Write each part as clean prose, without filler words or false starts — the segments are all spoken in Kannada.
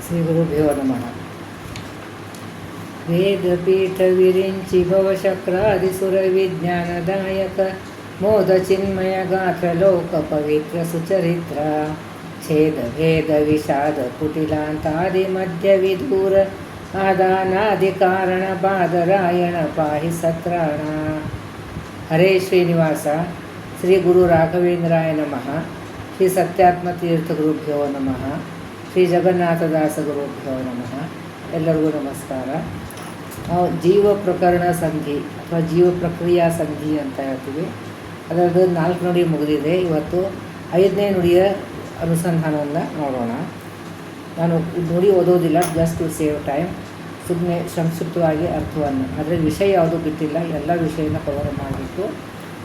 ಶ್ರೀ ಗುರುಭ್ಯೋ ನಮಃ. ವೇದಪೀಠ ವಿರಿಂಚಿ ಭವಶಕ್ರಾದಿಸುರ ವಿಜ್ಞಾನದಾಯಕ ಮೋದ ಚಿನ್ಮಯ ಗಾತ್ರ ಲೋಕ ಪವಿತ್ರ ಸುಚರಿತ್ರ ಛೇದ ಭೇದ ವಿಷಾದ ಕುಟಿಲಾಂತಾದಿ ಮಧ್ಯ ವಿದೂರ ಆದಾನಾದಿ ಕಾರಣ ಬಾದರಾಯಣ ಪಾಹಿ ಸತ್ರಾಣ. ಹರೇ ಶ್ರೀನಿವಾಸ. ಶ್ರೀ ಗುರು ರಾಘವೇಂದ್ರಾಯ ನಮಃ. ಶ್ರೀ ಸತ್ಯಾತ್ಮ ತೀರ್ಥ ಗುರುಭ್ಯೋ ನಮಃ. ಶ್ರೀ ಜಗನ್ನಾಥದಾಸ ಗುರುಭ್ಯೋ ನಮಃ. ಎಲ್ಲರಿಗೂ ನಮಸ್ಕಾರ. ಜೀವ ಪ್ರಕರಣ ಸಂಧಿ ಅಥವಾ ಜೀವ ಪ್ರಕ್ರಿಯಾ ಸಂಧಿ ಅಂತ ಹೇಳ್ತೀವಿ. ಅದರದ್ದು 4 ನುಡಿ ಮುಗಿದಿದೆ. ಇವತ್ತು 5ನೇ ನುಡಿಯ ಅನುಸಂಧಾನವನ್ನು ನೋಡೋಣ. ನಾನು ನುಡಿ ಓದೋದಿಲ್ಲ, ಜಸ್ಟ್ ಟು ಸೇವ್ ಟೈಮ್. ಸುಮ್ಮನೆ ಸಂಕ್ಷಿಪ್ತವಾಗಿ ಅರ್ಥವನ್ನು, ಆದರೆ ವಿಷಯ ಯಾವುದೂ ಬಿಟ್ಟಿಲ್ಲ, ಎಲ್ಲ ವಿಷಯನ ಕವರ್ ಮಾಡಿಬಿಟ್ಟು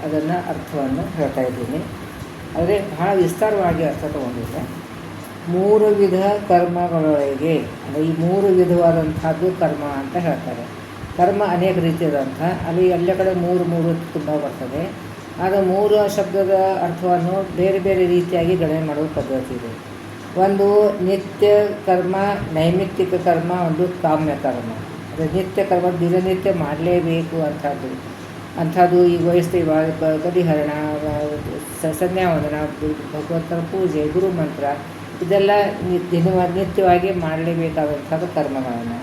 ಅದನ್ನು ಅರ್ಥವನ್ನು ಹೇಳ್ತಾ ಇದ್ದೀನಿ. ಆದರೆ ಬಹಳ ವಿಸ್ತಾರವಾಗಿ ಅರ್ಥ ತಗೊಂಡಿದ್ದೆ. 3 ವಿಧ ಕರ್ಮಗಳೊಳಗೆ, ಅಂದರೆ ಈ 3 ವಿಧವಾದಂಥದ್ದು ಕರ್ಮ ಅಂತ ಹೇಳ್ತಾರೆ. ಕರ್ಮ ಅನೇಕ ರೀತಿಯಾದಂಥ, ಅಲ್ಲಿ ಎಲ್ಲ ಕಡೆ 3 ತುಂಬ ಬರ್ತದೆ. ಆಗ 3 ಶಬ್ದದ ಅರ್ಥವನ್ನು ಬೇರೆ ಬೇರೆ ರೀತಿಯಾಗಿ ಗಣನೆ ಮಾಡುವ ಪದ್ಧತಿ ಇದೆ. ಒಂದು ನಿತ್ಯ ಕರ್ಮ, ನೈಮಿತ್ತಿಕ ಕರ್ಮ, ಒಂದು ಕಾಮ್ಯ ಕರ್ಮ. ಅದು ನಿತ್ಯ ಕರ್ಮ ದಿನನಿತ್ಯ ಮಾಡಲೇಬೇಕು ಅಂಥದ್ದು ಈಗ ವಹಿಸ್ತೀವಿ. ಬಲಿಹರಣ, ಸಂಧ್ಯಾವಂದನ, ಭಗವಂತನ ಪೂಜೆ, ಗುರುಮಂತ್ರ, ಇದೆಲ್ಲ ನಿತ್ಯವಾಗಿ ಮಾಡಲೇಬೇಕಾದಂಥದ್ದು ಕರ್ಮಗಳನ್ನು.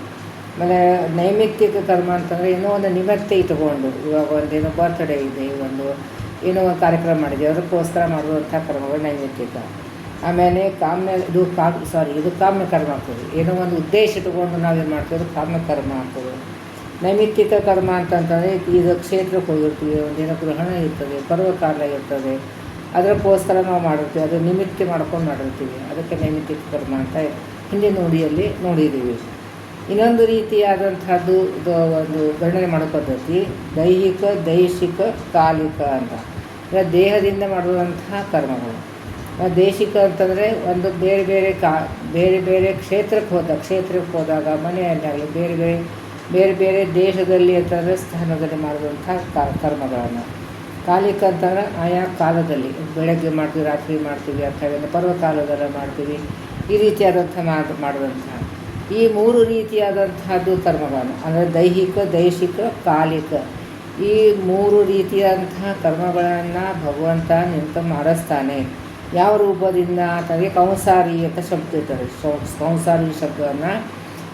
ಆಮೇಲೆ ನೈಮಿತ್ತಿಕ ಕರ್ಮ ಅಂತಂದರೆ ಏನೋ ಒಂದು ನಿಮಿತ್ತ ಇಟ್ಕೊಂಡು, ಇವಾಗ ಒಂದೇನೋ ಬರ್ತ್ಡೇ ಇದೆ, ಏನೋ ಒಂದು ಕಾರ್ಯಕ್ರಮ ಮಾಡಿದೆ, ಅದಕ್ಕೋಸ್ಕರ ಮಾಡುವಂಥ ಕರ್ಮಗಳು ನೈಮಿತ್ತಿಕ. ಆಮೇಲೆ ಇದು ಕಾಮ್ಯ ಕರ್ಮ ಆಗ್ತದೆ. ಏನೋ ಒಂದು ಉದ್ದೇಶ ಇಟ್ಕೊಂಡು ನಾವೇನು ಮಾಡ್ತೀವಿ, ಅದು ಕಾಮ್ಯ ಕರ್ಮ ಆಗ್ತದೆ. ನೈಮಿತ್ತಿಕ ಕರ್ಮ ಅಂತಂತಂದರೆ ಇದು ಕ್ಷೇತ್ರಕ್ಕೆ ಹೋಗಿರ್ತೀವಿ, ಒಂದೇನೋ ಗ್ರಹಣ ಇರ್ತದೆ, ಪರ್ವಕಾಲ ಇರ್ತದೆ, ಅದಕ್ಕೋಸ್ಕರ ನಾವು ಮಾಡಿರ್ತೀವಿ, ಅದು ನಿಮಿತ್ತ ಮಾಡ್ಕೊಂಡು ಮಾಡಿರ್ತೀವಿ. ಅದಕ್ಕೆ ನೈಮಿತ್ತಿಕ ಕರ್ಮ ಅಂತ ಹಿಂದಿನ ನುಡಿಯಲ್ಲಿ ನೋಡಿದ್ದೀವಿ. ಇನ್ನೊಂದು ರೀತಿಯಾದಂಥದ್ದು ಇದು ಒಂದು ಗಣನೆ ಮಾಡೋ ಪದ್ಧತಿ ದೈಹಿಕ, ದೈಶಿಕ, ಕಾಲಿಕ ಅಂತ. ಅಂದರೆ ದೇಹದಿಂದ ಮಾಡುವಂತಹ ಕರ್ಮಗಳು. ದೇಶಿಕ ಅಂತಂದರೆ ಒಂದು ಬೇರೆ ಬೇರೆ ಕ್ಷೇತ್ರಕ್ಕೆ ಹೋದಾಗ, ಮನೆಯಲ್ಲಾಗಲಿ ಬೇರೆ ಬೇರೆ ದೇಶದಲ್ಲಿ ಅಂತಂದರೆ ಸ್ಥಾನದಲ್ಲಿ ಮಾಡುವಂಥ ಕರ್ಮಗಳನ್ನು. ಕಾಲಿಕ ಅಂತಂದರೆ ಆಯಾ ಕಾಲದಲ್ಲಿ, ಬೆಳಗ್ಗೆ ಮಾಡ್ತೀವಿ, ರಾತ್ರಿ ಮಾಡ್ತೀವಿ, ಅಥವಾ ಪರ್ವಕಾಲದಲ್ಲ ಮಾಡ್ತೀವಿ, ಈ ರೀತಿಯಾದಂಥ ಮಾಡುವಂಥ ಈ 3 ರೀತಿಯಾದಂಥದ್ದು ಕರ್ಮಗಳನ್ನು, ಅಂದರೆ ದೈಹಿಕ, ದೈಶಿಕ, ಕಾಲಿಕ, ಈ 3 ರೀತಿಯಾದಂತಹ ಕರ್ಮಗಳನ್ನು ಭಗವಂತ ನಿಂತ ಮಾಡಿಸ್ತಾನೆ. ಯಾವ ರೂಪದಿಂದ ಅಂತಂದರೆ ಕೌಂಸಾರಿ ಅಂತ ಶಬ್ದ ಇರ್ತದೆ. ಕೌಂಸಾರಿ ಶಬ್ದವನ್ನು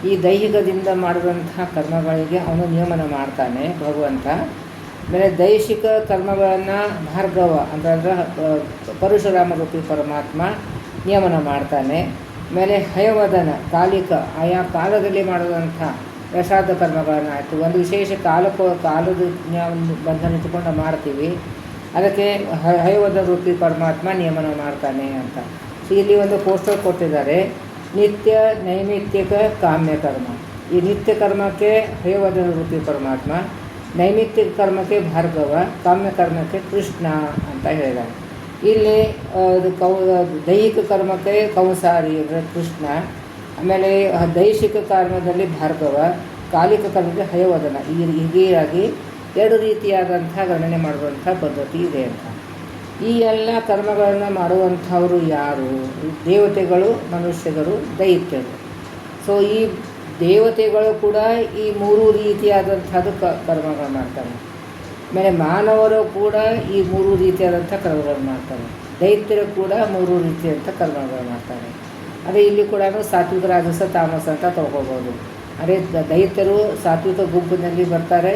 ಈ ದೈಹಿಕದಿಂದ ಮಾಡಿದಂತಹ ಕರ್ಮಗಳಿಗೆ ಅವನು ನಿಯಮನ ಮಾಡ್ತಾನೆ ಭಗವಂತ. ಆಮೇಲೆ ದೈಶಿಕ ಕರ್ಮಗಳನ್ನು ಭಾರ್ಗವ ಅಂತಂದ್ರೆ ಪರಶುರಾಮ ರೂಪಿ ಪರಮಾತ್ಮ ನಿಯಮನ ಮಾಡ್ತಾನೆ. ಆಮೇಲೆ ಹಯವದನ ಕಾಲಿಕ, ಆಯಾ ಕಾಲದಲ್ಲಿ ಮಾಡುವಂಥ ಪ್ರಸಾದ ಕರ್ಮಗಳನ್ನು ಆಯಿತು, ಒಂದು ವಿಶೇಷ ಕಾಲದ ಬಂಧನ ಇಟ್ಟುಕೊಂಡು ಮಾಡ್ತೀವಿ, ಅದಕ್ಕೆ ಹಯವದ ರೂಪಿ ಪರಮಾತ್ಮ ನಿಯಮನ ಮಾಡ್ತಾನೆ ಅಂತ. ಸೊ ಇಲ್ಲಿ ಒಂದು ಪೋಸ್ಟರ್ ಕೊಟ್ಟಿದ್ದಾರೆ, ನಿತ್ಯ, ನೈಮಿತ್ತಿಕ, ಕಾಮ್ಯ ಕರ್ಮ. ಈ ನಿತ್ಯ ಕರ್ಮಕ್ಕೆ ಹಯವದನ ರೂಪಿ ಪರಮಾತ್ಮ, ನೈಮಿತ್ತಿಕ ಕರ್ಮಕ್ಕೆ ಭಾರ್ಗವ, ಕಾಮ್ಯ ಕರ್ಮಕ್ಕೆ ಕೃಷ್ಣ ಅಂತ ಹೇಳಿದ್ದಾರೆ. ಇಲ್ಲಿ ದೈಹಿಕ ಕರ್ಮಕ್ಕೆ ಕೌಂಸಾರಿ ಅಂದರೆ ಕೃಷ್ಣ, ಆಮೇಲೆ ದೈಶಿಕ ಕರ್ಮದಲ್ಲಿ ಭಾರ್ಗವ, ಕಾಲಿಕ ಕರ್ಮಕ್ಕೆ ಹಯವದನ. ಹೀಗಾಗಿ 2 ರೀತಿಯಾದಂಥ ಗಣನೆ ಮಾಡುವಂಥ ಪದ್ಧತಿ ಇದೆ ಅಂತ. ಈ ಎಲ್ಲ ಕರ್ಮಗಳನ್ನು ಮಾಡುವಂಥವರು ಯಾರು? ದೇವತೆಗಳು, ಮನುಷ್ಯರು, ದೈತ್ಯರು. ಸೊ ಈ ದೇವತೆಗಳು ಕೂಡ ಈ 3 ರೀತಿಯಾದಂಥದ್ದು ಕರ್ಮಗಳು ಮಾಡ್ತಾರೆ. ಆಮೇಲೆ ಮಾನವರು ಕೂಡ ಈ 3 ರೀತಿಯಾದಂಥ ಕರ್ಮಗಳು ಮಾಡ್ತಾರೆ. ದೈತ್ಯರು ಕೂಡ 3 ರೀತಿಯಾದಂಥ ಕರ್ಮಗಳು ಮಾಡ್ತಾರೆ. ಅದೇ ಇಲ್ಲಿ ಕೂಡ ಸಾತ್ವಿಕ, ರಾಜಸ, ತಾಮಸ ಅಂತ ತೊಗೊಳ್ಬೋದು. ಅದೇ ದೈತ್ಯರು ಸಾತ್ವಿಕ ಗುಂಪಿನಲ್ಲಿ ಬರ್ತಾರೆ,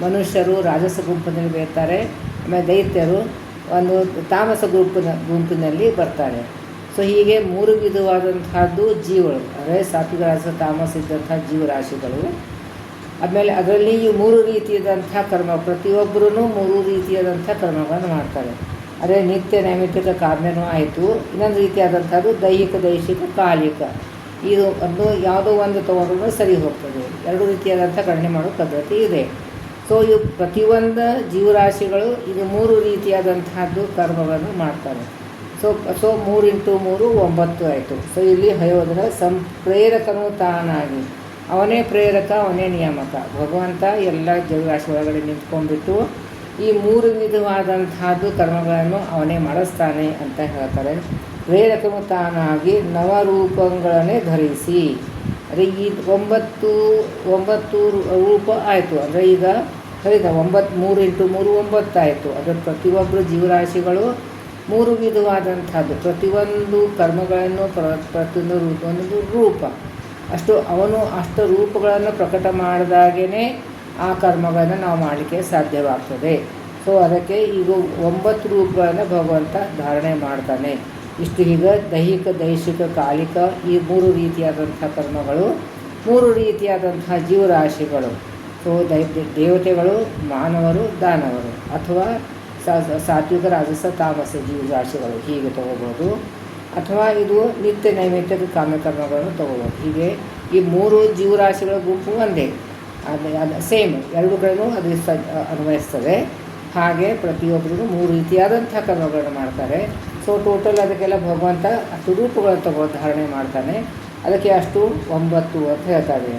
ಮನುಷ್ಯರು ರಾಜಸ ಗುಂಪಿನಲ್ಲಿ ಬರ್ತಾರೆ, ಆಮೇಲೆ ದೈತ್ಯರು ಒಂದು ತಾಮಸ ಗುಂಪಿನಲ್ಲಿ ಬರ್ತಾರೆ. ಸೊ ಹೀಗೆ 3 ವಿಧವಾದಂಥದ್ದು ಜೀವಗಳು, ಅಂದರೆ ಸಾತ್ವಿಕ, ರಾಜಸ, ತಾಮಸ ಇದ್ದಂಥ ಜೀವರಾಶಿಗಳು. ಆಮೇಲೆ ಅದರಲ್ಲಿ ಈ 3 ರೀತಿಯಾದಂಥ ಕರ್ಮ, ಪ್ರತಿಯೊಬ್ಬರೂ 3 ರೀತಿಯಾದಂಥ ಕರ್ಮಗಳನ್ನು ಮಾಡ್ತಾರೆ. ಅದೇ ನಿತ್ಯ, ನೈಮಿತ್ತಿಕ, ಕಾಮ್ಯನೂ ಆಯಿತು. ಇನ್ನೊಂದು ರೀತಿಯಾದಂಥದ್ದು ದೈಹಿಕ, ದೈಶಿಕ, ಕಾಲಿಕ. ಇದು ಯಾವುದೋ ಒಂದು ತೊಗೊಂಡ್ರೂ ಸರಿ ಹೋಗ್ತದೆ. 2 ರೀತಿಯಾದಂಥ ಗಣನೆ ಮಾಡೋ ಪದ್ಧತಿ ಇದೆ. ಸೊ ಇವು ಪ್ರತಿಯೊಂದು ಜೀವರಾಶಿಗಳು ಇದು 3 ರೀತಿಯಾದಂಥದ್ದು ಕರ್ಮಗಳನ್ನು ಮಾಡ್ತಾರೆ. ಸೊ 3 × 3 9 ಆಯಿತು. ಸೊ ಇಲ್ಲಿ ಹಯೋದರ ಪ್ರೇರಕನು ತಾನಾಗಿ, ಅವನೇ ಪ್ರೇರಕ, ಅವನೇ ನಿಯಾಮಕ. ಭಗವಂತ ಎಲ್ಲ ಜೀವರಾಶಿ ಒಳಗಡೆ ನಿಂತ್ಕೊಂಡ್ಬಿಟ್ಟು ಈ 3 ವಿಧವಾದಂಥದ್ದು ಕರ್ಮಗಳನ್ನು ಅವನೇ ಮಾಡಿಸ್ತಾನೆ ಅಂತ ಹೇಳ್ತಾರೆ. ಪ್ರೇರಕನು ತಾನಾಗಿ ನವರೂಪಗಳನ್ನೇ ಧರಿಸಿ, ಅದೇ ಈ ಒಂಬತ್ತು ರೂಪ ಆಯಿತು. ಅಂದರೆ ಈಗ ಹೇಳಿದ 3 × 3 9 ಆಯಿತು. ಅದರ ಪ್ರತಿಯೊಬ್ಬರು ಜೀವರಾಶಿಗಳು 3 ವಿಧವಾದಂಥದ್ದು. ಪ್ರತಿಯೊಂದು ಕರ್ಮಗಳನ್ನು ಪ್ರತಿಯೊಂದು ರೂಪ ಅಷ್ಟು ರೂಪಗಳನ್ನು ಪ್ರಕಟ ಮಾಡಿದಾಗೇ ಆ ಕರ್ಮಗಳನ್ನು ನಾವು ಮಾಡಲಿಕ್ಕೆ ಸಾಧ್ಯವಾಗ್ತದೆ. ಸೊ ಅದಕ್ಕೆ ಈಗ 9 ರೂಪಗಳನ್ನು ಭಗವಂತ ಧಾರಣೆ ಮಾಡ್ತಾನೆ. ಇಷ್ಟು ಈಗ ದೈಹಿಕ, ದೈಶಿಕ, ಕಾಲಿಕ ಈ 3 ರೀತಿಯಾದಂಥ ಕರ್ಮಗಳು, 3 ರೀತಿಯಾದಂಥ ಜೀವರಾಶಿಗಳು. ಸೊ ದೇವತೆಗಳು, ಮಾನವರು, ದಾನವರು, ಅಥವಾ ಸಾತ್ವಿಕ, ರಾಜಸ, ತಾಮಸ ಜೀವರಾಶಿಗಳು ಹೀಗೆ ತಗೋಬೋದು. ಅಥವಾ ಇದು ನಿತ್ಯ ನೈಮಿತ್ಯಕ ಕಾಮ್ಯಕರ್ಮಗಳನ್ನು ತಗೋಬೋದು. ಹೀಗೆ ಈ 3 ಜೀವರಾಶಿಗಳ ಗುಂಪು ಒಂದೇ, ಅದು ಸೇಮ್, ಎರಡು ಕಡೆಯೂ ಅದು ಅನ್ವಯಿಸ್ತದೆ. ಹಾಗೆ ಪ್ರತಿಯೊಬ್ಬರಿಗೂ 3 ರೀತಿಯಾದಂಥ ಕರ್ಮಗಳನ್ನು ಮಾಡ್ತಾರೆ. ಸೊ ಟೋಟಲ್ ಅದಕ್ಕೆಲ್ಲ ಭಗವಂತ ಅಷ್ಟು ರೂಪಗಳನ್ನು ಧಾರಣೆ ಮಾಡ್ತಾನೆ. ಅದಕ್ಕೆ ಅಷ್ಟು 9 ಅಂತ ಹೇಳ್ತಾರೆ.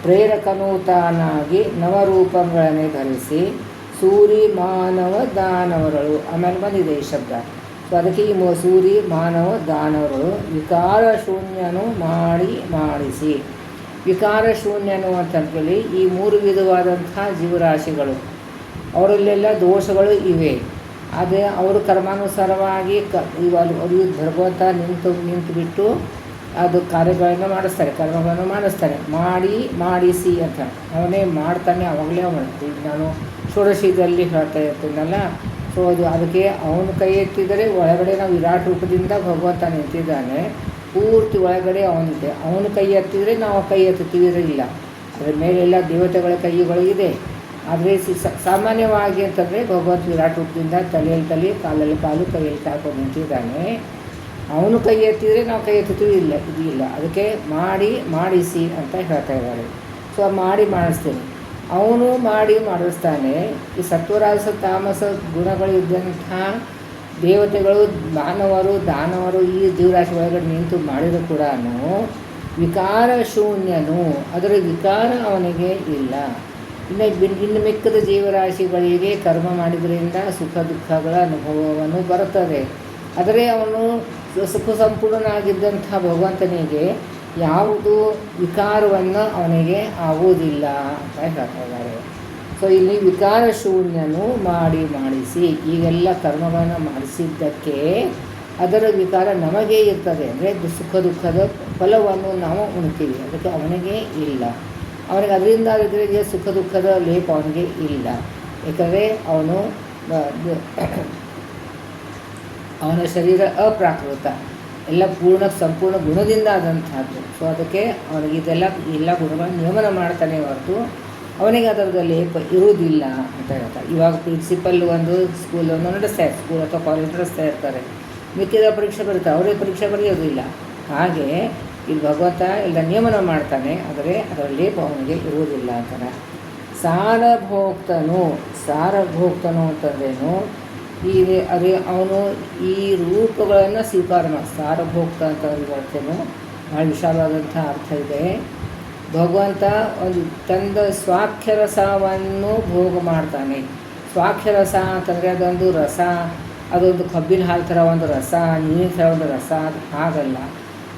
ಪ್ರೇರಕನು ತಾನಾಗಿ ನವರೂಪಗಳನ್ನೇ ಧರಿಸಿ ಸೂರಿ, ಮಾನವ, ದಾನವರುಗಳು ಆಮೇಲೆ ಬಂದಿದೆ ಈ ಶಬ್ದ. ಸೊ ಅದಕ್ಕೆ ಈ ಸೂರಿ, ಮಾನವ, ದಾನವರುಗಳು ವಿಕಾರ ಶೂನ್ಯನು ಮಾಡಿಸಿ. ವಿಕಾರ ಶೂನ್ಯನು ಅಂತಂತೇಳಿ ಈ 3 ವಿಧವಾದಂಥ ಜೀವರಾಶಿಗಳು, ಅವರಲ್ಲೆಲ್ಲ ದೋಷಗಳು ಇವೆ. ಆದರೆ ಅವರು ಕರ್ಮಾನುಸಾರವಾಗಿ ಅವರು ಭಗವಂತ ನಿಂತು ಬಿಟ್ಟು ಅದು ಕಾರ್ಯಗಳನ್ನು ಮಾಡಿಸ್ತಾರೆ, ಕರ್ಮಗಳನ್ನು ಮಾಡಿಸ್ತಾರೆ. ಮಾಡಿಸಿ ಅಂತ ಅವನೇ ಮಾಡ್ತಾನೆ. ಅವಾಗಲೇ ಅವನು ನಾನು ಷೋಡಶಿದಲ್ಲಿ ಹೇಳ್ತಾ ಇರ್ತೀನಲ್ಲ. ಸೊ ಅದಕ್ಕೆ ಅವನು ಕೈ ಎತ್ತಿದರೆ ಒಳಗಡೆ ನಾವು ವಿರಾಟ್ ರೂಪದಿಂದ ಭಗವಂತ ನಿಂತಿದ್ದಾನೆ. ಪೂರ್ತಿ ಒಳಗಡೆ ಅವನಿದೆ. ಅವನು ಕೈ ಎತ್ತಿದರೆ ನಾವು ಕೈ ಎತ್ತುತ್ತೀವಿ, ಇಲ್ಲ. ಅದರ ಮೇಲೆಲ್ಲ ದೇವತೆಗಳ ಕೈಗಳು ಇದೆ. ಆದರೆ ಸಾಮಾನ್ಯವಾಗಿ ಅಂತಂದರೆ ಭಗವಂತ ವಿರಾಟ್ ರೂಪದಿಂದ ತಲೆಯಲ್ಲಿ ತಲೆ, ಕಾಲಲ್ಲಿ ಕಾಲು, ಕೈಯಲ್ಲಿ ಕಾಲ್ಕೊಂಡು ನಿಂತಿದ್ದಾನೆ. ಅವನು ಕೈ ಎತ್ತಿದರೆ ನಾವು ಕೈ ಎತ್ತುತ್ತೀವಿ, ಇಲ್ಲ. ಅದಕ್ಕೆ ಮಾಡಿಸಿ ಅಂತ ಹೇಳ್ತಾ ಇದ್ದಾರೆ. ಸೊ ಮಾಡಿಸ್ತೀನಿ. ಅವನು ಮಾಡಿಸ್ತಾನೆ. ಈ ಸತ್ವರಾಜಸ ತಾಮಸ ಗುಣಗಳು ಇದ್ದಂಥ ದೇವತೆಗಳು, ಮಾನವರು, ದಾನವರು ಈ ಜೀವರಾಶಿ ಒಳಗಡೆ ನಿಂತು ಮಾಡಿದರೂ ಕೂಡ ವಿಕಾರ ಶೂನ್ಯನು, ಅದರ ವಿಕಾರ ಅವನಿಗೆ ಇಲ್ಲ. ಇನ್ನು ಮಿಕ್ಕದ ಜೀವರಾಶಿಗಳಿಗೆ ಕರ್ಮ ಮಾಡಿದ್ರಿಂದ ಸುಖ ದುಃಖಗಳ ಅನುಭವವನ್ನು ಬರುತ್ತದೆ. ಆದರೆ ಅವನು ಸುಖ ಸಂಪೂರ್ಣನಾಗಿದ್ದಂಥ ಭಗವಂತನಿಗೆ ಯಾವುದು ವಿಕಾರವನ್ನು ಅವನಿಗೆ ಆಗುವುದಿಲ್ಲ ಅಂತ ಹೇಳ್ತಾ ಇದ್ದಾರೆ. ಸೊ ಇಲ್ಲಿ ವಿಕಾರ ಶೂನ್ಯನು ಮಾಡಿಸಿ, ಈಗೆಲ್ಲ ಕರ್ಮಗಳನ್ನು ಮಾಡಿಸಿದ್ದಕ್ಕೆ ಅದರ ವಿಕಾರ ನಮಗೆ ಇರ್ತದೆ. ಅಂದರೆ ಸುಖ ದುಃಖದ ಫಲವನ್ನು ನಾವು ಉಣ್ತೀವಿ, ಅದಕ್ಕೆ ಅವನಿಗೆ ಇಲ್ಲ. ಅವನಿಗೆ ಅದರಿಂದ ಅದರಿಗೆ ಸುಖ ದುಃಖದ ಲೇಪ ಅವನಿಗೆ ಇಲ್ಲ. ಏಕೆಂದರೆ ಅವನ ಶರೀರ ಅಪ್ರಾಕೃತ, ಎಲ್ಲ ಸಂಪೂರ್ಣ ಗುಣದಿಂದ ಆದಂಥದ್ದು. ಸೊ ಅದಕ್ಕೆ ಅವನಿಗೆ ಎಲ್ಲ ಗುಣಗಳನ್ನು ನಿಯಮನ ಮಾಡ್ತಾನೆ ಹೊರತು ಅವನಿಗೆ ಅದರದ ಲೇಪ ಇರುವುದಿಲ್ಲ ಅಂತ ಹೇಳ್ತಾರೆ. ಇವಾಗ ಪ್ರಿನ್ಸಿಪಲ್ ಒಂದು ಸ್ಕೂಲನ್ನು ನಡೆಸ್ತಾ ಸ್ಕೂಲ್ ಅಥವಾ ಕಾಲೇಜ್ ನಡೆಸ್ತಾ ಇರ್ತಾರೆ. ಮಿಕ್ಕಿದ ಪರೀಕ್ಷೆ ಬರುತ್ತೆ, ಅವರೇ ಪರೀಕ್ಷೆ ಬರೆಯೋದಿಲ್ಲ. ಹಾಗೆ ಇಲ್ಲಿ ಭಗವಂತ ಎಲ್ಲ ನಿಯಮನ ಮಾಡ್ತಾನೆ, ಆದರೆ ಅದರ ಲೇಪ ಅವನಿಗೆ ಇರುವುದಿಲ್ಲ ಅಂತಾನೆ. ಸಾರಭೋಕ್ತನು ಅಂತಂದ್ರೇನು? ಅವನು ಈ ರೂಪಗಳನ್ನು ಸ್ವೀಕಾರ ಮಾಡಿ, ಸಾರಭೋಕ್ತ ಅಂತ ಬರ್ತೇನು, ಭಾಳ ವಿಶಾಲವಾದಂಥ ಅರ್ಥ ಇದೆ. ಭಗವಂತ ಒಂದು ತಂದ ಸ್ವಾಕ್ಷರಸವನ್ನು ಭೋಗ ಮಾಡ್ತಾನೆ. ಸ್ವಾಕ್ಷರಸ ಅಂತಂದರೆ ಅದೊಂದು ರಸ, ಅದೊಂದು ಕಬ್ಬಿನ ಹಾಲು ಥರ ಒಂದು ರಸ, ನೀರಿನ ಥರ ಒಂದು ರಸ, ಅದು ಹಾಗಲ್ಲ.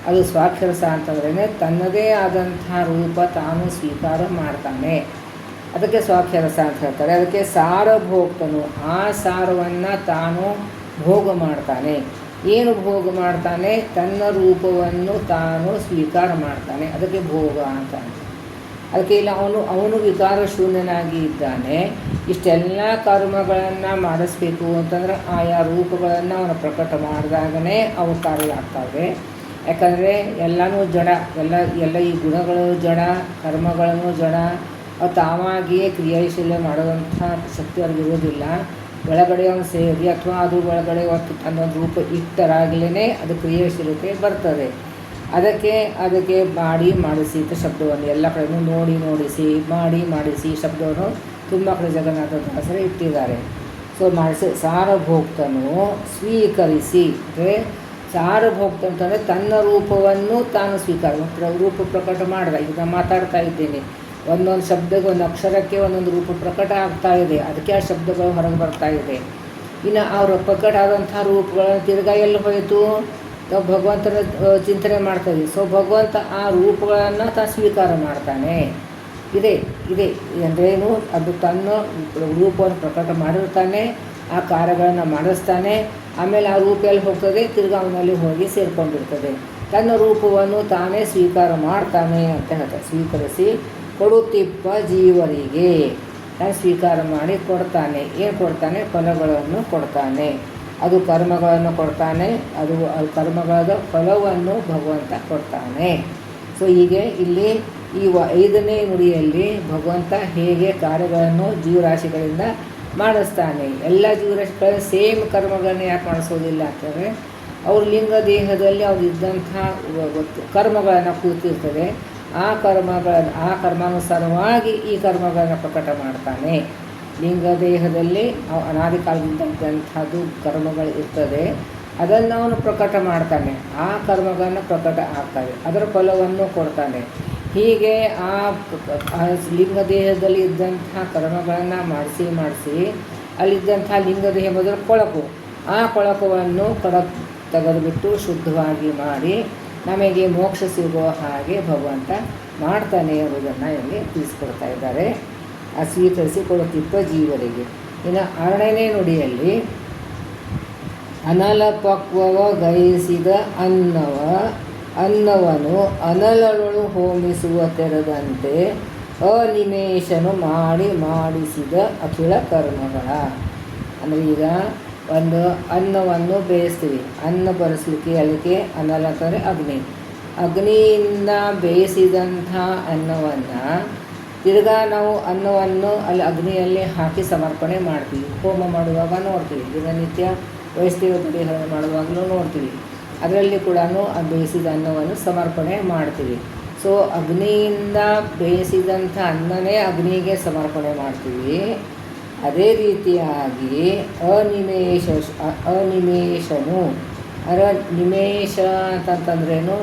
ಅದು ಸ್ವಾಕ್ಷರಸ ಅಂತಂದ್ರೇ ತನ್ನದೇ ಆದಂಥ ರೂಪ ತಾನು ಸ್ವೀಕಾರ ಮಾಡ್ತಾನೆ. ಅದಕ್ಕೆ ಸ್ವಾಕ್ಷರಸ ಅಂತ ಹೇಳ್ತಾರೆ. ಅದಕ್ಕೆ ಸಾರಭೋಕ್ತನು, ಆ ಸಾರವನ್ನು ತಾನು ಭೋಗ ಮಾಡ್ತಾನೆ. ಏನು ಭೋಗ ಮಾಡ್ತಾನೆ? ತನ್ನ ರೂಪವನ್ನು ತಾನು ಸ್ವೀಕಾರ ಮಾಡ್ತಾನೆ. ಅದಕ್ಕೆ ಭೋಗ ಅಂತ. ಅದಕ್ಕೆ ಇಲ್ಲ ಅವನು ವಿಕಾರ ಶೂನ್ಯನಾಗಿ ಇದ್ದಾನೆ. ಇಷ್ಟೆಲ್ಲ ಕರ್ಮಗಳನ್ನು ಮಾಡಿಸ್ಬೇಕು ಅಂತಂದ್ರೆ ಆಯಾ ರೂಪಗಳನ್ನು ಅವನು ಪ್ರಕಟ ಮಾಡಿದಾಗನೇ ಅವು ಕಾರ್ಯ ಆಗ್ತವೆ. ಯಾಕಂದರೆ ಎಲ್ಲನೂ ಜಡ, ಎಲ್ಲ ಈ ಗುಣಗಳು ಜಡ, ಕರ್ಮಗಳನ್ನು ಜಡ. ಅವು ತಾವಾಗಿಯೇ ಕ್ರಿಯಾಶೀಲ ಮಾಡೋವಂಥ ಶಕ್ತಿ ಅವ್ರಿಗಿರೋದಿಲ್ಲ. ಒಳಗಡೆ ಅವನು ಸೇರಿ ಅಥವಾ ಅದು ಒಳಗಡೆ ತನ್ನೊಂದು ರೂಪ ಇಟ್ಟರಾಗಲೇ ಅದು ಕ್ರಿಯಾಶೀಲತೆ ಬರ್ತದೆ. ಅದಕ್ಕೆ ಮಾಡಿಸಿ ಅಂತ ಶಬ್ದವನ್ನು ಎಲ್ಲ ಕಡೆಯೂ ನೋಡಿಸಿ ಮಾಡಿಸಿ ಶಬ್ದವನ್ನು ತುಂಬ ಕಡೆ ಜಗನ್ನಾಥದಾಸರೇ ಇಟ್ಟಿದ್ದಾರೆ. ಸೊ ಸಾರಭೋಕ್ತನು ಸ್ವೀಕರಿಸಿ, ಅಂದರೆ ಸಾರಭೋಕ್ತ ಅಂತಂದರೆ ತನ್ನ ರೂಪವನ್ನು ತಾನು ಸ್ವೀಕಾರ ರೂಪ ಪ್ರಕಟ ಮಾಡಿದ. ಈಗ ನಾನು ಮಾತಾಡ್ತಾ ಇದ್ದೇನೆ, ಒಂದೊಂದು ಶಬ್ದಕ್ಕೆ, ಒಂದು ಅಕ್ಷರಕ್ಕೆ ಒಂದೊಂದು ರೂಪ ಪ್ರಕಟ ಆಗ್ತಾ ಇದೆ. ಅದಕ್ಕೆ ಆ ಶಬ್ದಗಳು ಹೊರಗೆ ಬರ್ತಾ ಇದೆ. ಇನ್ನು ಅವರು ಪ್ರಕಟ ಆದಂಥ ರೂಪಗಳನ್ನು ತಿರ್ಗಾ ಎಲ್ಲಿ ಹೋಯಿತು? ನಾವು ಭಗವಂತನ ಚಿಂತನೆ ಮಾಡ್ತಾಯಿದ್ದೀವಿ. ಸೊ ಭಗವಂತ ಆ ರೂಪಗಳನ್ನು ಸ್ವೀಕಾರ ಮಾಡ್ತಾನೆ. ಇದೆ ಅಂದ್ರೇನು, ಅದು ತನ್ನ ರೂಪವನ್ನು ಪ್ರಕಟ ಮಾಡಿರ್ತಾನೆ, ಆ ಕಾರ್ಯಗಳನ್ನು ಮಾಡಿಸ್ತಾನೆ. ಆಮೇಲೆ ಆ ರೂಪ ಎಲ್ಲಿ ಹೋಗ್ತದೆ, ತಿರ್ಗಾ ಅವನಲ್ಲಿ ಹೋಗಿ ಸೇರಿಕೊಂಡಿರ್ತದೆ. ತನ್ನ ರೂಪವನ್ನು ತಾನೇ ಸ್ವೀಕಾರ ಮಾಡ್ತಾನೆ ಅಂತ ಹೇಳ್ತಾರೆ. ಸ್ವೀಕರಿಸಿ ಕೊಡುತ್ತಿಪ್ಪ ಜೀವರಿಗೆ, ತಾನು ಸ್ವೀಕಾರ ಮಾಡಿ ಕೊಡ್ತಾನೆ. ಏನು ಕೊಡ್ತಾನೆ? ಫಲಗಳನ್ನು ಕೊಡ್ತಾನೆ. ಅದು ಕರ್ಮಗಳನ್ನು ಕೊಡ್ತಾನೆ. ಅದು ಕರ್ಮಗಳ ಫಲವನ್ನು ಭಗವಂತ ಕೊಡ್ತಾನೆ. ಸೊ ಹೀಗೆ ಇಲ್ಲಿ ಈ 5ನೇ ನುಡಿಯಲ್ಲಿ ಭಗವಂತ ಹೇಗೆ ಕಾರ್ಯಗಳನ್ನು ಜೀವರಾಶಿಗಳಿಂದ ಮಾಡಿಸ್ತಾನೆ. ಎಲ್ಲ ಜೀವರಾಶಿಗಳ ಸೇಮ್ ಕರ್ಮಗಳನ್ನ ಯಾಕೆ ಮಾಡಿಸೋದಿಲ್ಲ ಅಂತಂದರೆ, ಅವ್ರ ಲಿಂಗ ದೇಹದಲ್ಲಿ ಅವ್ರು ಇದ್ದಂಥ ಕರ್ಮಗಳನ್ನು ಕೂತಿರ್ತದೆ. ಆ ಕರ್ಮಾನುಸಾರವಾಗಿ ಈ ಕರ್ಮಗಳನ್ನು ಪ್ರಕಟ ಮಾಡ್ತಾನೆ. ಲಿಂಗ ದೇಹದಲ್ಲಿ ಅನಾದಿ ಕಾಲದಿಂದ ಇದ್ದಂಥದ್ದು ಕರ್ಮಗಳು ಇರ್ತದೆ, ಅದನ್ನು ಅವನು ಪ್ರಕಟ ಮಾಡ್ತಾನೆ. ಆ ಕರ್ಮಗಳನ್ನು ಪ್ರಕಟ ಆಗ್ತವೆ, ಅದರ ಫಲವನ್ನು ಕೊಡ್ತಾನೆ. ಹೀಗೆ ಆ ಲಿಂಗ ದೇಹದಲ್ಲಿ ಇದ್ದಂಥ ಕರ್ಮಗಳನ್ನು ಮಾಡಿಸಿ ಅಲ್ಲಿದ್ದಂಥ ಲಿಂಗ ದೇಹ ಮೊದಲು ಕೊಳಕು, ಆ ಕೊಳಕವನ್ನು ತೆಗೆದುಬಿಟ್ಟು ಶುದ್ಧವಾಗಿ ಮಾಡಿ ನಮಗೆ ಮೋಕ್ಷ ಸಿಗೋ ಹಾಗೆ ಭಗವಂತ ಮಾಡ್ತಾನೆ ಅನ್ನೋದನ್ನು ಇಲ್ಲಿ ತಿಳಿಸ್ಕೊಡ್ತಾ ಇದ್ದಾರೆ. ಆ ಸ್ವೀಕರಿಸಿ ಕೊಡುತ್ತಿಪ್ಪ ಜೀವರಿಗೆ. ಇನ್ನು 6ನೇ ನುಡಿಯಲ್ಲಿ ಅನಲಪಕ್ವವ ಗೈಸಿದ ಅನ್ನವನ್ನು ಅನಲಳು ಹೋಮಿಸುವ ತೆರದಂತೆ ಅನಿಮೇಷನು ಮಾಡಿಸಿದ ಅಖಿಳ ಕರ್ಮಗಳ. ಅಂದರೆ ಈಗ ಒಂದು ಅನ್ನವನ್ನು ಬೇಯಿಸ್ತೀವಿ. ಅನ್ನ ಬರೆಸಲಿಕ್ಕೆ ಅದಕ್ಕೆ ಅನಲ ಅಂತಂದರೆ ಅಗ್ನಿಯಿಂದ ಬೇಯಿಸಿದಂಥ ಅನ್ನವನ್ನು ತಿರ್ಗಾ ನಾವು ಅನ್ನವನ್ನು ಅಲ್ಲಿ ಅಗ್ನಿಯಲ್ಲಿ ಹಾಕಿ ಸಮರ್ಪಣೆ ಮಾಡ್ತೀವಿ. ಹೋಮ ಮಾಡುವಾಗ ನೋಡ್ತೀವಿ, ದಿನನಿತ್ಯ ವೈಷ್ಣವ ಪರಿಹಾರ ಮಾಡುವಾಗಲೂ ನೋಡ್ತೀವಿ. ಅದರಲ್ಲಿ ಕೂಡ ಆ ಬೇಯಿಸಿದ ಅನ್ನವನ್ನು ಸಮರ್ಪಣೆ ಮಾಡ್ತೀವಿ. ಸೊ ಅಗ್ನಿಯಿಂದ ಬೇಯಿಸಿದಂಥ ಅನ್ನನೇ ಅಗ್ನಿಗೆ ಸಮರ್ಪಣೆ ಮಾಡ್ತೀವಿ. ಅದೇ ರೀತಿಯಾಗಿ ಅನಿಮೇಷನು ನಿಮೇಷ ಅಂತಂತಂದ್ರೇನು,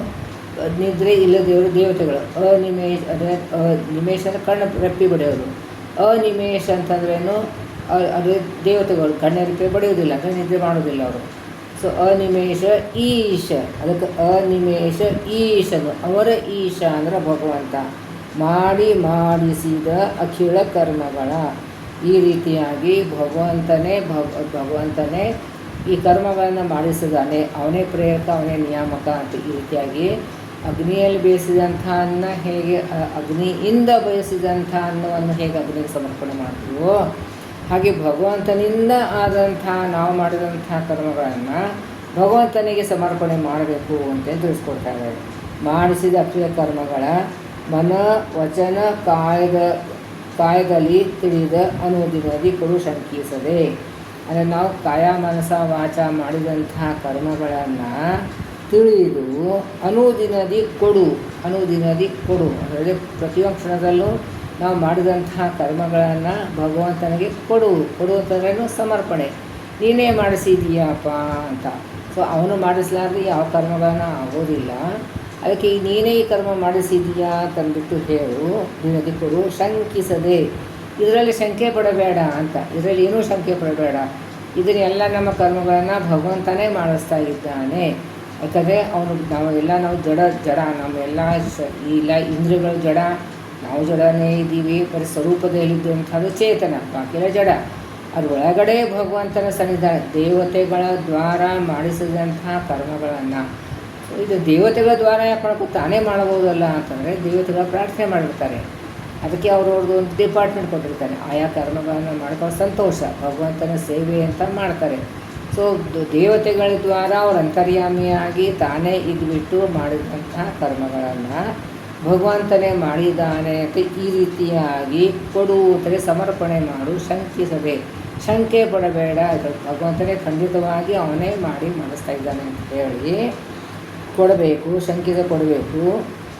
ನಿದ್ರೆ ಇಲ್ಲದೇವರು ದೇವತೆಗಳು. ಅಂದರೆ ನಿಮೇಷ ಅಂದರೆ ಕಣ್ಣು ರೆಪ್ಪಿ ಬಡಿಯೋರು. ಅನಿಮೇಷ ಅಂತಂದ್ರೇನು, ಅದೇ ದೇವತೆಗಳು ಕಣ್ಣೆರಪೆ ಬಡಿಯೋದಿಲ್ಲ, ಅಂದರೆ ನಿದ್ರೆ ಮಾಡೋದಿಲ್ಲ ಅವರು. ಸೊ ಅನಿಮೇಷ ಈಶ, ಅದಕ್ಕೆ ಅನಿಮೇಷ ಈಶನು, ಅವರ ಈಶ ಅಂದರೆ ಭಗವಂತ ಮಾಡಿಸಿದ ಅಖಿಳ ಕರ್ಮಗಳ. ಈ ರೀತಿಯಾಗಿ ಭಗವಂತನೇ ಈ ಕರ್ಮಗಳನ್ನು ಮಾಡಿಸಿದಾನೆ. ಅವನೇ ಪ್ರೇರಕ, ಅವನೇ ನಿಯಾಮಕ ಅಂತ. ಈ ರೀತಿಯಾಗಿ ಅಗ್ನಿಯಲ್ಲಿ ಬೇಯಿಸಿದಂಥ ಅನ್ನ ಹೇಗೆ ಅಗ್ನಿಯಿಂದ ಬಯಸಿದಂಥ ಅನ್ನವನ್ನು ಹೇಗೆ ಅಗ್ನಿಗೆ ಸಮರ್ಪಣೆ ಮಾಡ್ತೀವೋ, ಹಾಗೆ ಭಗವಂತನಿಂದ ಆದಂಥ ನಾವು ಮಾಡಿದಂಥ ಕರ್ಮಗಳನ್ನು ಭಗವಂತನಿಗೆ ಸಮರ್ಪಣೆ ಮಾಡಬೇಕು ಅಂತ ತಿಳಿಸ್ಕೊಡ್ತಾ ಇದ್ದಾರೆ. ಮಾಡಿಸಿದ ಅಖಿಲ ಕರ್ಮಗಳ ಮನ ವಚನ ಕಾಯದಲ್ಲಿ ತಿಳಿದ ಅನುದಿನದಿ ಕೊಡು ಶಂಕಿಸದೆ. ಅಂದರೆ ನಾವು ಕಾಯ ಮನಸ ವಾಚ ಮಾಡಿದಂತಹ ಕರ್ಮಗಳನ್ನು ತಿಳಿದು ಅನುದಿನದಿ ಕೊಡು. ಅಂದರೆ ಪ್ರತಿಯೊಂದು ಕ್ಷಣದಲ್ಲೂ ನಾವು ಮಾಡಿದಂತಹ ಕರ್ಮಗಳನ್ನು ಭಗವಂತನಿಗೆ ಕೊಡು ಅಂತಂದ್ರೇನು, ಸಮರ್ಪಣೆ. ನೀನೇ ಮಾಡಿಸಿದೀಯಪ್ಪ ಅಂತ. ಸೊ ಅವನು ಮಾಡಿಸಲಾರ್ದೆ ಯಾವ ಕರ್ಮಗಳನ್ನು ಆಗೋದಿಲ್ಲ. ಅದಕ್ಕೆ ನೀನೇ ಈ ಕರ್ಮ ಮಾಡಿಸಿದೀಯಾ ತಂದುಬಿಟ್ಟು ಹೇಳು, ನಿನಗೆ ಕೊಡು ಶಂಕಿಸದೆ. ಇದರಲ್ಲಿ ಶಂಕೆ ಪಡಬೇಡ ಅಂತ. ಇದರಲ್ಲಿ ಏನೂ ಶಂಕೆ ಪಡಬೇಡ. ಇದನ್ನೆಲ್ಲ ನಮ್ಮ ಕರ್ಮಗಳನ್ನು ಭಗವಂತನೇ ಮಾಡಿಸ್ತಾ ಇದ್ದಾನೆ. ಯಾಕಂದರೆ ನಾವು ಜಡ ನಮ್ಮೆಲ್ಲ ಇಲ್ಲ ಇಂದ್ರಿಯಗಳು ಜಡ, ನಾವು ಜಡನೇ ಇದ್ದೀವಿ. ಬರೀ ಸ್ವರೂಪದಲ್ಲಿದ್ದಂಥದ್ದು ಚೇತನ, ಬಾಕಿಲ್ಲ ಜಡ. ಅದ್ರ ಒಳಗಡೆ ಭಗವಂತನ ಸನ್ನಿಧಾನ, ದೇವತೆಗಳ ದ್ವಾರ ಮಾಡಿಸಿದಂತಹ ಕರ್ಮಗಳನ್ನು ಇದು ದೇವತೆಗಳ ದ್ವಾರ ಯಾಕೆ ಮಾಡ್ಕೊ ತಾನೇ ಮಾಡಬಹುದಲ್ಲ ಅಂತಂದರೆ, ದೇವತೆಗಳ ಪ್ರಾರ್ಥನೆ ಮಾಡಿರ್ತಾರೆ. ಅದಕ್ಕೆ ಅವ್ರವ್ರದ್ದು ಒಂದು ಡಿಪಾರ್ಟ್ಮೆಂಟ್ ಕೊಟ್ಟಿರ್ತಾರೆ. ಆಯಾ ಕರ್ಮಗಳನ್ನು ಮಾಡ್ಕೊಂಡು ಸಂತೋಷ ಭಗವಂತನ ಸೇವೆ ಅಂತ ಮಾಡ್ತಾರೆ. ಸೊ ದೇವತೆಗಳ ದ್ವಾರ ಅವ್ರ ಅಂತರ್ಯಾಮಿಯಾಗಿ ತಾನೇ ಇದ್ಬಿಟ್ಟು ಮಾಡಿದಂತಹ ಕರ್ಮಗಳನ್ನು ಭಗವಂತನೇ ಮಾಡಿದ್ದಾನೆ ಅಂತ ಈ ರೀತಿಯಾಗಿ ಕೊಡು ಅಂತಲೇ ಸಮರ್ಪಣೆ ಮಾಡು, ಶಂಕಿಸದೆ. ಶಂಕೆ ಪಡಬೇಡ, ಭಗವಂತನೇ ಖಂಡಿತವಾಗಿ ಅವನೇ ಮಾಡಿಸ್ತಾ ಇದ್ದಾನೆ ಅಂತ ಹೇಳಿ ಕೊಡಬೇಕು, ಶಂಕಿಸ ಕೊಡಬೇಕು.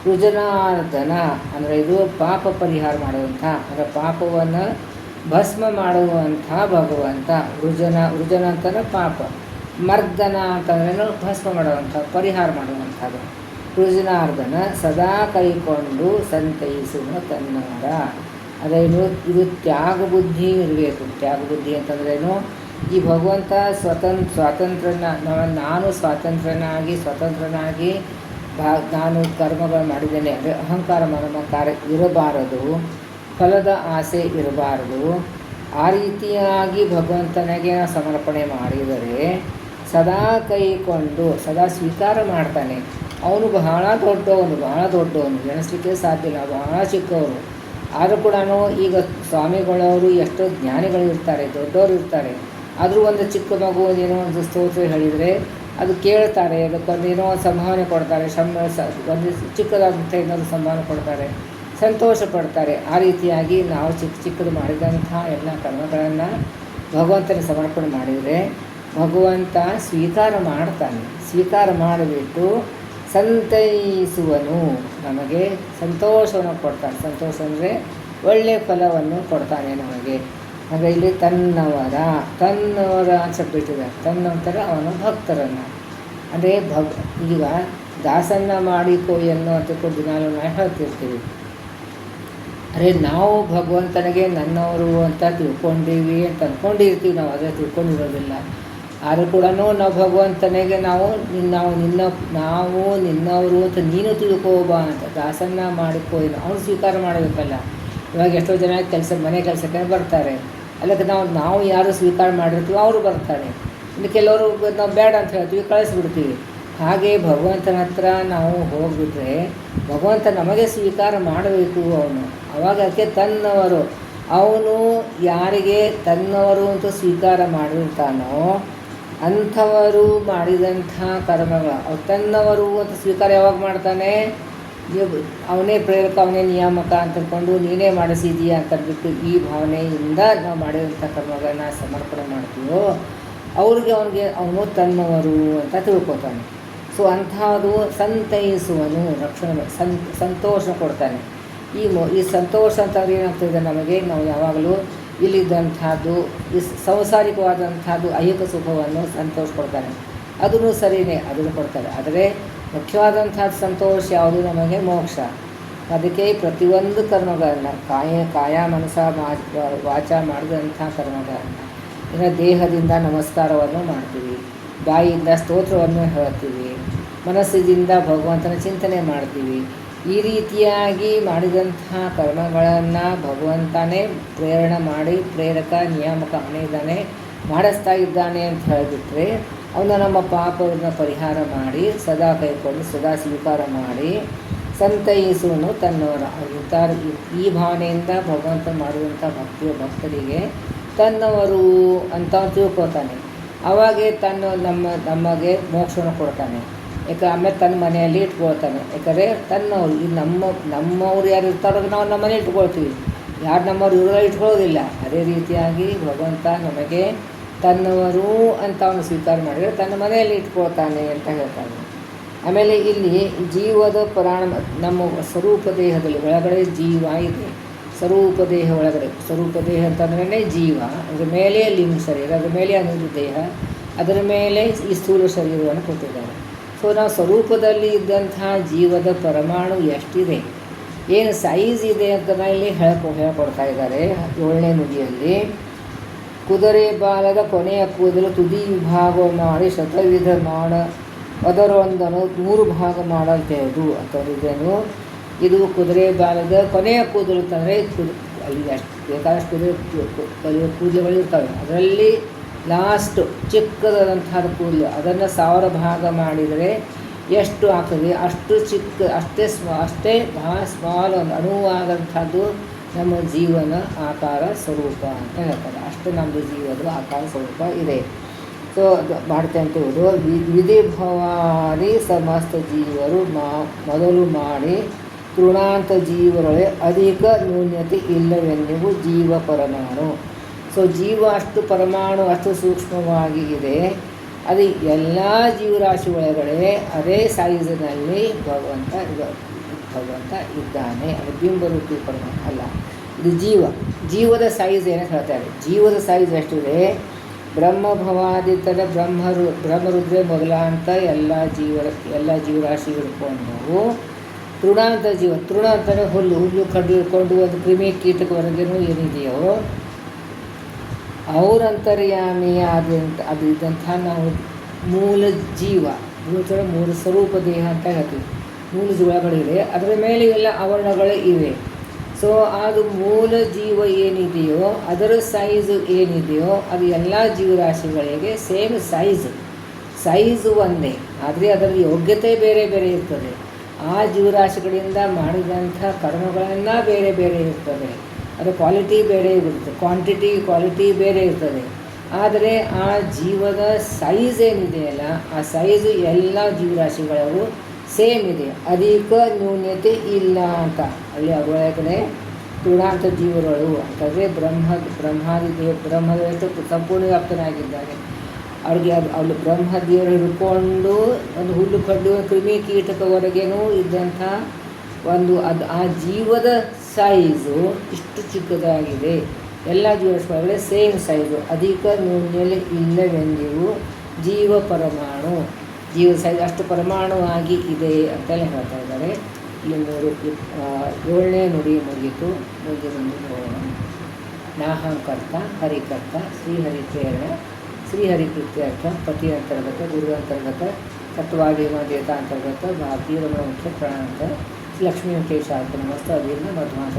ರುಜನಾರ್ದನ ಅಂದರೆ ಇದು ಪಾಪ ಪರಿಹಾರ ಮಾಡುವಂಥ, ಅಂದರೆ ಪಾಪವನ್ನು ಭಸ್ಮ ಮಾಡುವಂಥ ಭಗವಂತ. ರುಜನ ಅಂತಂದರೆ ಪಾಪ, ಮರ್ದನ ಅಂತಂದ್ರೇನು ಭಸ್ಮ ಮಾಡುವಂಥ, ಪರಿಹಾರ ಮಾಡುವಂಥದ್ದು. ರುಜನಾರ್ದನ ಸದಾ ಕೈಕೊಂಡು ಸಂತೈಸುವ ತನ್ನವರ. ಅದೇನು, ಇದು ತ್ಯಾಗ ಬುದ್ಧಿ ಇರಬೇಕು. ತ್ಯಾಗ ಬುದ್ಧಿ ಅಂತಂದ್ರೇನು, ಈ ಭಗವಂತ ಸ್ವಾತಂತ್ರ್ಯನ ನಾನು ಸ್ವತಂತ್ರನಾಗಿ ನಾನು ಕರ್ಮಗಳು ಮಾಡಿದ್ದೇನೆ ಅಂದರೆ ಅಹಂಕಾರ ಮಮಕಾರ ಇರಬಾರದು, ಫಲದ ಆಸೆ ಇರಬಾರದು. ಆ ರೀತಿಯಾಗಿ ಭಗವಂತನಿಗೆ ಸಮರ್ಪಣೆ ಮಾಡಿದರೆ ಸದಾ ಕೈಕೊಂಡು ಸದಾ ಸ್ವೀಕಾರ ಮಾಡ್ತಾನೆ. ಅವನು ಬಹಳ ದೊಡ್ಡವನು, ಎಣಿಸ್ಲಿಕ್ಕೆ ಸಾಧ್ಯ ಇಲ್ಲ, ಬಹಳ ಚಿಕ್ಕವನು. ಆದರೂ ಕೂಡ ಈಗ ಸ್ವಾಮಿಗಳವರು ಎಷ್ಟೋ ಜ್ಞಾನಿಗಳಿರ್ತಾರೆ, ದೊಡ್ಡವರು ಇರ್ತಾರೆ. ಆದರೂ ಒಂದು ಚಿಕ್ಕ ಮಗು ಏನೋ ಒಂದು ಸ್ತೋತ್ರ ಹೇಳಿದರೆ ಅದು ಕೇಳ್ತಾರೆ, ಅದಕ್ಕೊಂದು ಏನೋ ಸಂಭಾವನೆ ಕೊಡ್ತಾರೆ, ಒಂದು ಚಿಕ್ಕದಾದಂಥ ಏನಾದರೂ ಸಂಭಾವನೆ ಕೊಡ್ತಾರೆ, ಸಂತೋಷ ಪಡ್ತಾರೆ. ಆ ರೀತಿಯಾಗಿ ನಾವು ಚಿಕ್ಕದು ಮಾಡಿದಂಥ ಎಲ್ಲ ಕರ್ಮಗಳನ್ನು ಭಗವಂತನ ಸಮರ್ಪಣೆ ಮಾಡಿದರೆ ಭಗವಂತ ಸ್ವೀಕಾರ ಮಾಡ್ತಾನೆ. ಸ್ವೀಕಾರ ಮಾಡಿಬಿಟ್ಟು ಸಂತೈಸುವನು, ನಮಗೆ ಸಂತೋಷವನ್ನು ಕೊಡ್ತಾನೆ. ಸಂತೋಷ ಅಂದರೆ ಒಳ್ಳೆಯ ಫಲವನ್ನು ಕೊಡ್ತಾನೆ ನಮಗೆ. ಹಾಗೆ ಇಲ್ಲಿ ತನ್ನವರ ಅಂತ ಬಿಟ್ಟಿದ್ದಾರೆ. ತನ್ನಂತರ ಅವನ ಭಕ್ತರನ್ನು ಅಂದರೆ ಈಗ ದಾಸನ್ನ ಮಾಡಿಕೋ ಎನ್ನುವಂಥದ್ದು ದಿನಾಲು ನಾವು ಹೇಳ್ತಿರ್ತೀವಿ. ಅರೆ ನಾವು ಭಗವಂತನಿಗೆ ನನ್ನವರು ಅಂತ ತಿಳ್ಕೊಂಡೀವಿ ಅಂತ ಅಂದ್ಕೊಂಡಿರ್ತೀವಿ, ನಾವು ಅದೇ ತಿಳ್ಕೊಂಡಿರೋದಿಲ್ಲ. ಆದರೂ ಕೂಡ ನಾವು ಭಗವಂತನಿಗೆ ನಾವು ನಿನ್ನವರು ಅಂತ ನೀನು ತಿಳ್ಕೋಬಾ ಅಂತ ದಾಸನ್ನ ಮಾಡಿಕೋ ಏನು ಅವನು ಸ್ವೀಕಾರ ಮಾಡಬೇಕಲ್ಲ. ಇವಾಗ ಎಷ್ಟೋ ಜನ ಮನೆ ಕೆಲಸಕ್ಕೆ ಬರ್ತಾರೆ, ಅದಕ್ಕೆ ನಾವು ಯಾರು ಸ್ವೀಕಾರ ಮಾಡಿರ್ತೀವಿ ಅವರು ಬರ್ತಾರೆ. ಇನ್ನು ಕೆಲವರು ನಾವು ಬೇಡ ಅಂತ ಹೇಳ್ತೀವಿ, ಕಳಿಸ್ಬಿಡ್ತೀವಿ. ಹಾಗೆ ಭಗವಂತನ ಹತ್ರ ನಾವು ಹೋಗಿಬಿಟ್ರೆ ಭಗವಂತ ನಮಗೆ ಸ್ವೀಕಾರ ಮಾಡಬೇಕು ಅವನು. ಅವಾಗ ಅದಕ್ಕೆ ತನ್ನವರು, ಅವನು ಯಾರಿಗೆ ತನ್ನವರು ಅಂತ ಸ್ವೀಕಾರ ಮಾಡಿರ್ತಾನೋ ಅಂಥವರು ಮಾಡಿದಂಥ ಕರ್ಮಗಳು ಅವ್ರು ತನ್ನವರು ಅಂತ ಸ್ವೀಕಾರ ಯಾವಾಗ ಮಾಡ್ತಾನೆ? ಅವನೇ ಪ್ರೇರಕ, ಅವನೇ ನಿಯಾಮಕ ಅಂತ ಅಂದ್ಕೊಂಡು ನೀನೇ ಮಾಡಿಸಿದೀಯಾ ಅಂತ ಅಂದ್ಬಿಟ್ಟು ಈ ಭಾವನೆಯಿಂದ ನಾವು ಮಾಡಿದಂಥ ಕರ್ಮಗಳನ್ನ ಸಮರ್ಪಣೆ ಮಾಡ್ತೀವೋ ಅವ್ರಿಗೆ ಅವನು ತನ್ನವರು ಅಂತ ತಿಳ್ಕೊತಾನೆ. ಸೊ ಅಂಥದ್ದು ಸಂತೈಸುವನು, ರಕ್ಷಣೆ ಸಂತೋಷ ಕೊಡ್ತಾನೆ. ಈ ಸಂತೋಷ ಅಂತಂದ್ರೆ ಏನಾಗ್ತದೆ ನಮಗೆ, ನಾವು ಯಾವಾಗಲೂ ಇಲ್ಲಿದ್ದಂಥದ್ದು ಈ ಸಂಸಾರಿಕವಾದಂಥದ್ದು ಐಹಿಕ ಸುಖವನ್ನು ಸಂತೋಷ ಕೊಡ್ತಾನೆ, ಅದನ್ನು ಸರಿಯೇ, ಅದನ್ನು ಕೊಡ್ತಾರೆ. ಆದರೆ ಮುಖ್ಯವಾದಂಥದ್ದು ಸಂತೋಷ ಯಾವುದು? ನಮಗೆ ಮೋಕ್ಷ. ಅದಕ್ಕೆ ಪ್ರತಿಯೊಂದು ಕರ್ಮಗಳನ್ನು ಕಾಯ ಮನಸ ವಾಚ ಮಾಡಿದಂಥ ಕರ್ಮಗಳನ್ನು ಇನ್ನು ದೇಹದಿಂದ ನಮಸ್ಕಾರವನ್ನು ಮಾಡ್ತೀವಿ, ಬಾಯಿಯಿಂದ ಸ್ತೋತ್ರವನ್ನು ಹೇಳ್ತೀವಿ, ಮನಸ್ಸಿನಿಂದ ಭಗವಂತನ ಚಿಂತನೆ ಮಾಡ್ತೀವಿ. ಈ ರೀತಿಯಾಗಿ ಮಾಡಿದಂಥ ಕರ್ಮಗಳನ್ನು ಭಗವಂತನೇ ಪ್ರೇರಣೆ ಮಾಡಿ ಪ್ರೇರಕ ನಿಯಾಮಕ ಅವನಿದ್ದಾನೆ, ಮಾಡಿಸ್ತಾ ಇದ್ದಾನೆ ಅಂತ ಹೇಳಿಬಿಟ್ರೆ ಅವನು ನಮ್ಮ ಪಾಪವನ್ನು ಪರಿಹಾರ ಮಾಡಿ ಸದಾ ಕೈಕೊಂಡು ಸದಾ ಸ್ವೀಕಾರ ಮಾಡಿ ಸಂತೈಸುವನು ತನ್ನವರ. ಈ ಭಾವನೆಯಿಂದ ಭಗವಂತ ಮಾಡುವಂಥ ಭಕ್ತರಿಗೆ ತನ್ನವರು ಅಂತ ತಿಳ್ಕೊತಾನೆ. ಅವಾಗೆ ನಮಗೆ ಮೋಕ್ಷವನ್ನು ಕೊಡ್ತಾನೆ. ಯಾಕೆ ಆಮೇಲೆ ತನ್ನ ಮನೆಯಲ್ಲಿ ಇಟ್ಕೊಳ್ತಾನೆ. ಯಾಕಂದರೆ ತನ್ನವರು ಈ ನಮ್ಮವ್ರು ಯಾರು ಇರ್ತಾರೋ ನಾವು ನಮ್ಮ ಮನೆ ಇಟ್ಕೊಳ್ತೀವಿ, ಯಾರು ನಮ್ಮವ್ರು ಇವರೆಲ್ಲ ಇಟ್ಕೊಳ್ಳೋದಿಲ್ಲ. ಅದೇ ರೀತಿಯಾಗಿ ಭಗವಂತ ನಮಗೆ ತನ್ನವರು ಅಂತ ಅವನು ಸ್ವೀಕಾರ ಮಾಡಿದರೆ ತನ್ನ ಮನೆಯಲ್ಲಿ ಇಟ್ಕೊಳ್ತಾನೆ ಅಂತ ಹೇಳ್ತಾನೆ. ಆಮೇಲೆ ಇಲ್ಲಿ ಜೀವದ ಪುರಾಣ, ನಮ್ಮ ಸ್ವರೂಪ ದೇಹದಲ್ಲಿ ಒಳಗಡೆ ಜೀವ ಇದೆ. ಸ್ವರೂಪ ದೇಹ ಒಳಗಡೆ, ಸ್ವರೂಪ ದೇಹ ಅಂತಂದ್ರೆ ಜೀವ, ಅದರ ಮೇಲೆ ಲಿಂಗ ಶರೀರ, ಅದರ ಮೇಲೆ ಅನಿರುದ್ಧ ದೇಹ, ಅದರ ಮೇಲೆ ಈ ಸ್ಥೂಲ ಶರೀರವನ್ನು ಕೊಟ್ಟಿದ್ದಾರೆ. ಸೊ ನಾವು ಸ್ವರೂಪದಲ್ಲಿ ಇದ್ದಂತಹ ಜೀವದ ಪರಮಾಣು ಎಷ್ಟಿದೆ, ಏನು ಸೈಜ್ ಇದೆ ಅಂತ ಇಲ್ಲಿ ಹೇಳ್ಕೊಡ್ತಾ ಇದ್ದಾರೆ 7ನೇ ನುಡಿಯಲ್ಲಿ. ಕುದುರೆ ಬಾಲದ ಕೊನೆಯ ಕೂದಲು ತುದಿ ವಿಭಾಗ ಮಾಡಿ ಶತವಿಧ ಮಾಡ ಅದರೊಂದನ್ನು 3 ಭಾಗ ಮಾಡಲ್ತೇವುದು ಅಂತಂದಿದ್ದೇನು. ಇದು ಕುದುರೆ ಬಾಲದ ಕೊನೆಯ ಕೂದಲು ಅಂತಂದರೆ ಅಲ್ಲಿ ಎಷ್ಟು ಬೇಕಾದಷ್ಟು ಕೂದಲುಗಳು ಇರ್ತವೆ, ಅದರಲ್ಲಿ ಲಾಸ್ಟ್ ಚಿಕ್ಕದಾದಂಥದ್ದು ಕೂದಲು, ಅದನ್ನು 1000 ಭಾಗ ಮಾಡಿದರೆ ಎಷ್ಟು ಆಗ್ತದೆ, ಅಷ್ಟು ಚಿಕ್ಕ, ಅಷ್ಟೇ ಬಹಳ ಸ್ಮಾಲ್ ಒಂದು ಅಣುವಾದಂಥದ್ದು ನಮ್ಮ ಜೀವನ ಆಕಾರ ಸ್ವರೂಪ ಅಂತ ಹೇಳ್ತಾರೆ. ಅಷ್ಟು ನಮ್ಮದು ಜೀವದ ಆಕಾರ ಸ್ವರೂಪ ಇದೆ. ಸೊ ಮಾಡ್ತೆ ಅಂತ ಹೇಳೋದು ವಿಧಿಭವಾದಿ ಸಮಸ್ತ ಜೀವರು ಮೊದಲು ಮಾಡಿ ತೃಣಾಂತ ಜೀವರೊಳಗೆ ಅಧಿಕ ನ್ಯೂನ್ಯತೆ ಇಲ್ಲವೆನ್ನುವು ಜೀವ ಪರಮಾಣು. ಸೊ ಜೀವ ಅಷ್ಟು ಪರಮಾಣು ಅಷ್ಟು ಸೂಕ್ಷ್ಮವಾಗಿ ಇದೆ. ಅದು ಎಲ್ಲ ಜೀವರಾಶಿ ಒಳಗಡೆ ಅದೇ ಸೈಜಿನಲ್ಲಿ ಭಗವಂತ ಇದ್ದಾನೆ. ಅದು ಬಿಂಬರೂಪಿ ಪರಮಾಣು ಅಲ್ಲ, ಇದು ಜೀವದ ಸೈಜ್ ಏನಂತ ಹೇಳ್ತಾರೆ. ಜೀವದ ಸೈಜ್ ಎಷ್ಟಿದೆ? ಬ್ರಹ್ಮಭವಾದಿತದ ಬ್ರಹ್ಮರುದ್ರೆ ಮೊದಲಾಂತ ಎಲ್ಲ ಜೀವರಾಶಿ ಹಿಡ್ಕೊಂಡು ತೃಣಾಂತ ಜೀವ, ತೃಣ ಅಂತಲೇ ಹುಲ್ಲು ಕಡ್ಡು ಹಿಡ್ಕೊಂಡು ಒಂದು ಕ್ರಿಮಿ ಕೀಟಕವರೆಗೂ ಏನಿದೆಯೋ ಅವರಂತರ್ಯಾಮಿ ಅದು ಇದ್ದಂಥ ನಾವು ಮೂಲ ಜೀವ, ಮೂಲ ಸ್ವರೂಪ ದೇಹ ಅಂತ ಹೇಳ್ತೀವಿ. ಮೂಲ ಜೀವಗಳಿವೆ, ಅದರ ಮೇಲೆ ಎಲ್ಲ ಆವರಣಗಳು ಇವೆ. ಸೊ ಅದು ಮೂಲ ಜೀವ ಏನಿದೆಯೋ ಅದರ ಸೈಜು ಏನಿದೆಯೋ ಅದು ಎಲ್ಲ ಜೀವರಾಶಿಗಳಿಗೆ ಸೇಮ್ ಸೈಜು ಒಂದೇ, ಆದರೆ ಅದರ ಯೋಗ್ಯತೆ ಬೇರೆ ಬೇರೆ ಇರ್ತದೆ. ಆ ಜೀವರಾಶಿಗಳಿಂದ ಮಾಡಿದಂಥ ಕರ್ಮಗಳನ್ನು ಬೇರೆ ಬೇರೆ ಇರ್ತದೆ, ಅದರ ಕ್ವಾಲಿಟಿ ಬೇರೆ ಇರುತ್ತೆ, ಕ್ವಾಲಿಟಿ ಬೇರೆ ಇರ್ತದೆ. ಆದರೆ ಆ ಜೀವದ ಸೈಜ್ ಏನಿದೆಯಲ್ಲ ಆ ಸೈಜು ಎಲ್ಲ ಜೀವರಾಶಿಗಳಿಗೂ ಸೇಮ್ ಇದೆ, ಅಧಿಕ ನ್ಯೂನ್ಯತೆ ಇಲ್ಲ ಅಂತ. ಅಲ್ಲಿ ಅವುಗಳೇ ತುಣಾಂತ ಜೀವಗಳು ಅಂತಂದರೆ ಬ್ರಹ್ಮದಷ್ಟು ಸಂಪೂರ್ಣ ವ್ಯಾಪ್ತನಾಗಿದ್ದಾನೆ. ಅವ್ರಿಗೆ ಅಲ್ಲಿ ಬ್ರಹ್ಮದೇವರು ಹಿಡ್ಕೊಂಡು ಒಂದು ಹುಲ್ಲು ಕಡ್ಡು ಕ್ರಿಮಿ ಕೀಟಕವರೆಗೇನೂ ಇದ್ದಂಥ ಆ ಜೀವದ ಸೈಜು ಇಷ್ಟು ಚಿಕ್ಕದಾಗಿದೆ. ಎಲ್ಲ ಜೀವರಾಶಿಗಳೇ ಸೇಮ್ ಸೈಜು, ಅಧಿಕ ನ್ಯೂನ್ಯತೆ ಇಲ್ಲವೆಂದಿವು ಜೀವ ಸೈಜ್ ಅಷ್ಟು ಪರಮಾಣುವಾಗಿ ಇದೆ ಅಂತೆಲ್ಲ ಹೇಳ್ತಾ ಇದ್ದಾರೆ. ಇಲ್ಲಿ 7ನೇ ನುಡಿ ಮುಗಿತು. ನೋಡೋಣ. ನಾಹಂಕರ್ತ ಹರಿಕರ್ತ ಶ್ರೀಹರಿ ಪ್ರೇರಣ ಶ್ರೀಹರಿಕೃತ್ಯರ್ಥ ಪತಿ ಅಂತರ್ಗತ ಗುರು ಅಂತರ್ಗತ ತತ್ವಾಭಿಮಾದೇತ ಅಂತರ್ಗತ ಭಾರತೀಯ ಮುಖ್ಯ ಪ್ರಾಣಾಂತ ಲಕ್ಷ್ಮೀ ವೆಂಕಟೇಶ ನಮಸ್ತೆ ಅಧೀರ್ಣ ಮಧ್ವಾಂಶ